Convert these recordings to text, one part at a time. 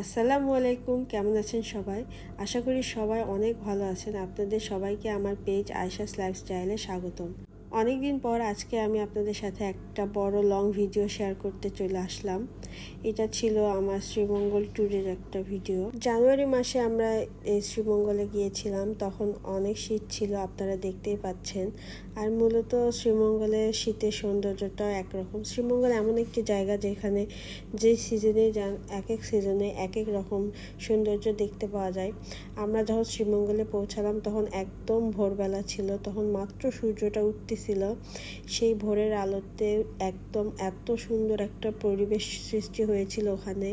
আসসালামু আলাইকুম, কেমন আছেন সবাই? আশা করি সবাই অনেক ভালো আছেন। আপনাদের সবাইকে আমার পেজ আয়েশাস লাইফস্টাইলে স্বাগতম। অনেক দিন পর আজকে আমি আপনাদের সাথে একটা বড় লং ভিডিও শেয়ার করতে চলে আসলাম। এটা ছিল আমার শ্রীমঙ্গল ট্যুরের একটা ভিডিও। জানুয়ারি মাসে আমরা এই শ্রীমঙ্গলে গিয়েছিলাম, তখন অনেক শীত ছিল, আপনারা দেখতেই পাচ্ছেন। আর মূলত শ্রীমঙ্গলের শীতের সৌন্দর্যটা একরকম। শ্রীমঙ্গল এমন একটি জায়গা যেখানে যে সিজনে যান এক এক সিজনে এক এক রকম সৌন্দর্য দেখতে পাওয়া যায়। আমরা যখন শ্রীমঙ্গলে পৌঁছালাম তখন একদম ভোরবেলা ছিল, তখন মাত্র সূর্যটা উঠতেছিল। সেই ভোরের আলোতে একদম এত সুন্দর একটা পরিবেশ সৃষ্টি হয়েছিল ওখানে।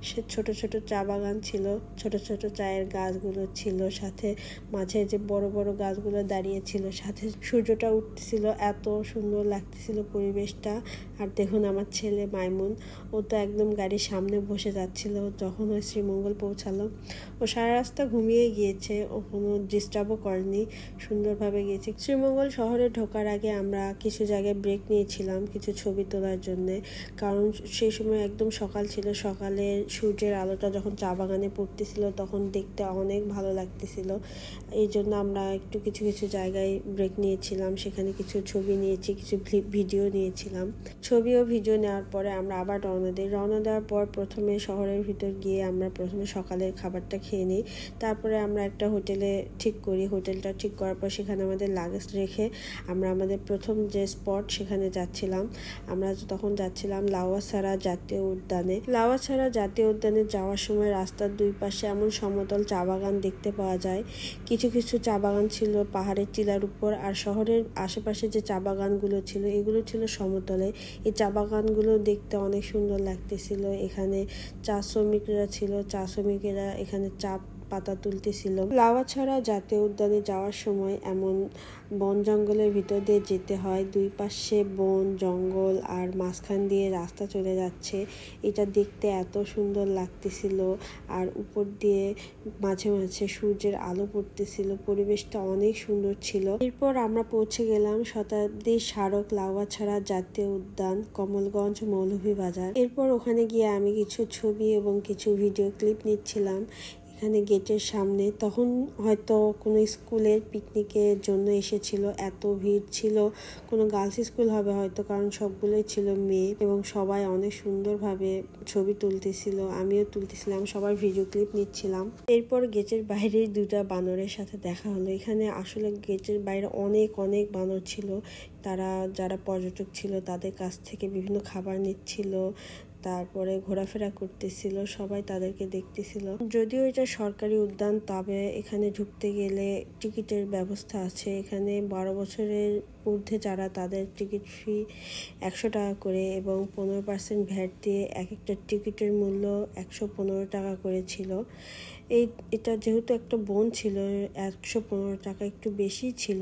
সে ছোট ছোট চা বাগান ছিল, ছোট ছোট চায়ের গাছগুলো ছিল, সাথে মাঝে যে বড় বড় গাছগুলো দাঁড়িয়ে ছিল, সাথে সূর্যটা উঠতেছিল, এত সুন্দর লাগতেছিল পরিবেশটা। আর দেখুন আমার ছেলে মাইমুন, ও তো একদম গাড়ির সামনে বসে যাচ্ছিল যখন ওই শ্রীমঙ্গল পৌঁছালো। ও সারা রাস্তা ঘুমিয়ে গিয়েছে, ও কোনো ডিস্টার্বও করেনি, সুন্দরভাবে গিয়েছে। শ্রীমঙ্গল শহরে ঢোকার আগে আমরা কিছু জায়গায় ব্রেক নিয়েছিলাম কিছু ছবি তোলার জন্যে, কারণ সেই সময় একদম সকাল ছিল। সকালে সূর্যের আলোটা যখন চা বাগানে পড়তেছিল তখন দেখতে অনেক ভালো লাগতেছিল। এই জন্য আমরা একটু কিছু কিছু জায়গায় ব্রেক নিয়েছিলাম, সেখানে কিছু ছবি নিয়েছি, কিছু ভিডিও নিয়েছিলাম। ছবি ও ভিডিও নেওয়ার পরে আমরা আবার রওনা দিই। রওনা দেওয়ার পর প্রথমে শহরের ভিতর গিয়ে আমরা প্রথমে সকালের খাবারটা খেয়ে নিই। তারপরে আমরা একটা হোটেলে ঠিক করি। হোটেলটা ঠিক করার পর সেখানে আমাদের লাগেজ রেখে আমরা আমাদের প্রথম যে স্পট সেখানে যাচ্ছিলাম। আমরা তখন যাচ্ছিলাম লাউয়াছড়া জাতীয় উদ্যানে। লাউয়াছড়া জাতীয় উদ্যানে যাওয়ার সময় রাস্তার দুই পাশে এমন সমতল চা বাগান দেখতে পাওয়া যায়। কিছু কিছু চা বাগান ছিল পাহাড়ের টিলার উপর, আর শহরের আশেপাশে যে চা বাগানগুলো ছিল এগুলো ছিল সমতলে। এই চা বাগানগুলো দেখতে অনেক সুন্দর লাগতেছিল। এখানে চা শ্রমিকরা ছিল, চা শ্রমিকেরা এখানে চা পাতা তুলতেছিল। লাউয়াছড়া জাতীয় উদ্যানে যাওয়ার সময় এমন বন জঙ্গলের ভিতর দিয়ে যেতে হয়। দুই পাশে বন জঙ্গল আর মাঝখান দিয়ে রাস্তা চলে যাচ্ছে। এটা দেখতে এত সুন্দর লাগতেছিল, আর উপর দিয়ে মাঝে মাঝে সূর্যের আলো পড়তেছিল। পরিবেশটা অনেক সুন্দর ছিল। এরপর আমরা পৌঁছে গেলাম শতাব্দী স্মারক লাউয়াছড়া জাতীয় উদ্যান, কমলগঞ্জ মৌলভীবাজার। এরপর ওখানে গিয়ে আমি কিছু ছবি এবং কিছু ভিডিও ক্লিপ নিচ্ছিলাম এখানে গেটের সামনে। তখন হয়তো কোনো স্কুলের পিকনিকের জন্য এসেছিল, এত ভিড় ছিল। কোনো গার্লস স্কুল হবে হয়তো, কারণ সবগুলোই ছিল মেয়ে এবং সবাই অনেক সুন্দরভাবে ছবি তুলতেছিল, আমিও তুলতেছিলাম, সবার ভিডিও ক্লিপ নিচ্ছিলাম। এরপর গেটের বাইরে দুটা বানরের সাথে দেখা হলো। এখানে আসলে গেটের বাইরে অনেক অনেক বানর ছিল। তারা যারা পর্যটক ছিল তাদের কাছ থেকে বিভিন্ন খাবার নিচ্ছিল, তারপরে ঘোরাফেরা করতেছিল, সবাই তাদেরকে দেখতেছিল। যদিও এটা সরকারি উদ্যান, তবে এখানে ঢুকতে গেলে টিকিটের ব্যবস্থা আছে। এখানে 12 বছরের ঊর্ধ্বে যারা, তাদের টিকিট ফি 100 টাকা করে এবং 15% ভ্যাট দিয়ে এক একটা টিকিটের মূল্য 115 টাকা করে ছিল। এটা যেহেতু একটা বন ছিল, 115 টাকা একটু বেশি ছিল,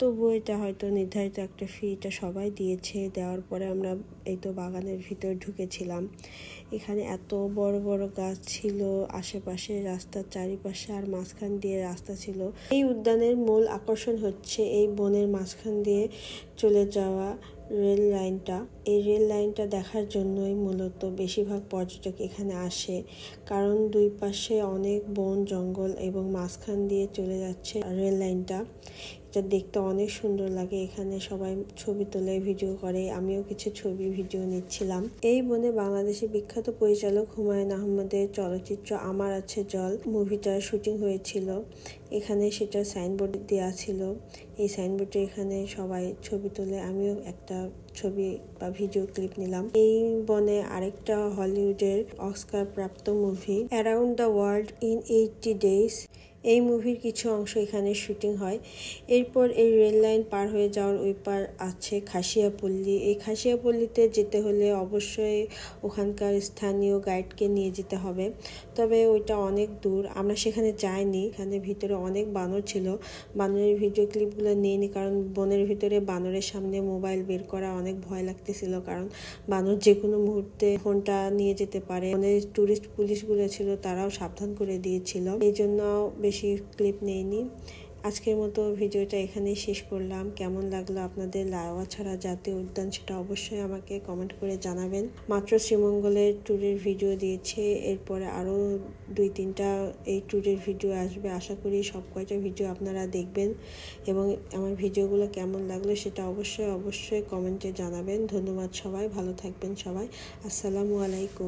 তবুও এটা হয়তো নির্ধারিত একটা ফি, এটা সবাই দিয়েছে। দেওয়ার পরে আমরা এই তো বাগানের ভিতর ঢুকেছিলাম। এখানে এত বড় বড় গাছ ছিল আশেপাশে, রাস্তার চারিপাশে, আর মাঝখান দিয়ে রাস্তা ছিল। এই উদ্যানের মূল আকর্ষণ হচ্ছে এই বনের মাঝখান দিয়ে চলে যাওয়া রেল লাইনটা। এই রেল লাইনটা দেখার জন্যই মূলত বেশিরভাগ পর্যটক এখানে আসে, কারণ দুই পাশে অনেক বন জঙ্গল এবং মাঝখান দিয়ে চলে যাচ্ছে রেল লাইনটা। এটা দেখতে অনেক সুন্দর লাগে। এখানে সবাই ছবি তোলে, ভিডিও করে, আমিও কিছু ছবি ভিডিও নিচ্ছিলাম। এই বনে বাংলাদেশের বিখ্যাত পরিচালক হুমায়ুন আহমেদের চলচ্চিত্র আমার আছে জল মুভিটার শুটিং হয়েছিল। এখানে সেটা সাইনবোর্ড দেওয়া ছিল। এই সাইনবোর্ডে এখানে সবাই ছবি তোলে, আমিও একটা ছবি বা ভিডিও ক্লিপ নিলাম। এই বনে আরেকটা হলিউডের অস্কার প্রাপ্ত movie around the world in 80 days, এই মুভির কিছু অংশ এখানে শুটিং হয়। এরপর এই রেল লাইন পার হয়ে যাওয়ার ওই পার আছে খাসিয়াপল্লী। এই খাসিয়াপল্লীতে যেতে হলে অবশ্যই ওখানকার স্থানীয় গাইডকে নিয়ে যেতে হবে, তবে ওইটা অনেক দূর, আমরা সেখানে যাইনি। এখানে ভিতরে অনেক বানর ছিল, বানরের ভিডিও ক্লিপগুলো নিইনি, কারণ বনের ভিতরে বানরের সামনে মোবাইল বের করা অনেক ভয় লাগতেছিল, কারণ বানর যে কোনো মুহূর্তে ফোনটা নিয়ে যেতে পারে। বনের টুরিস্ট পুলিশগুলো ছিল, তারাও সাবধান করে দিয়েছিল, এই জন্য বেশি ক্লিপ নেইনি। আজকের মতো ভিডিওটা এখানেই শেষ করলাম। কেমন লাগলো আপনাদের লাউয়াছড়া জাতীয় উদ্যান সেটা অবশ্যই আমাকে কমেন্ট করে জানাবেন। মাত্র শ্রীমঙ্গলের ট্যুরের ভিডিও দিয়েছে, এরপরে আরও 2-3টা এই ট্যুরের ভিডিও আসবে। আশা করি সব কয়টা ভিডিও আপনারা দেখবেন এবং আমার ভিডিওগুলো কেমন লাগলো সেটা অবশ্যই কমেন্টে জানাবেন। ধন্যবাদ সবাই, ভালো থাকবেন সবাই। আসসালামু আলাইকুম।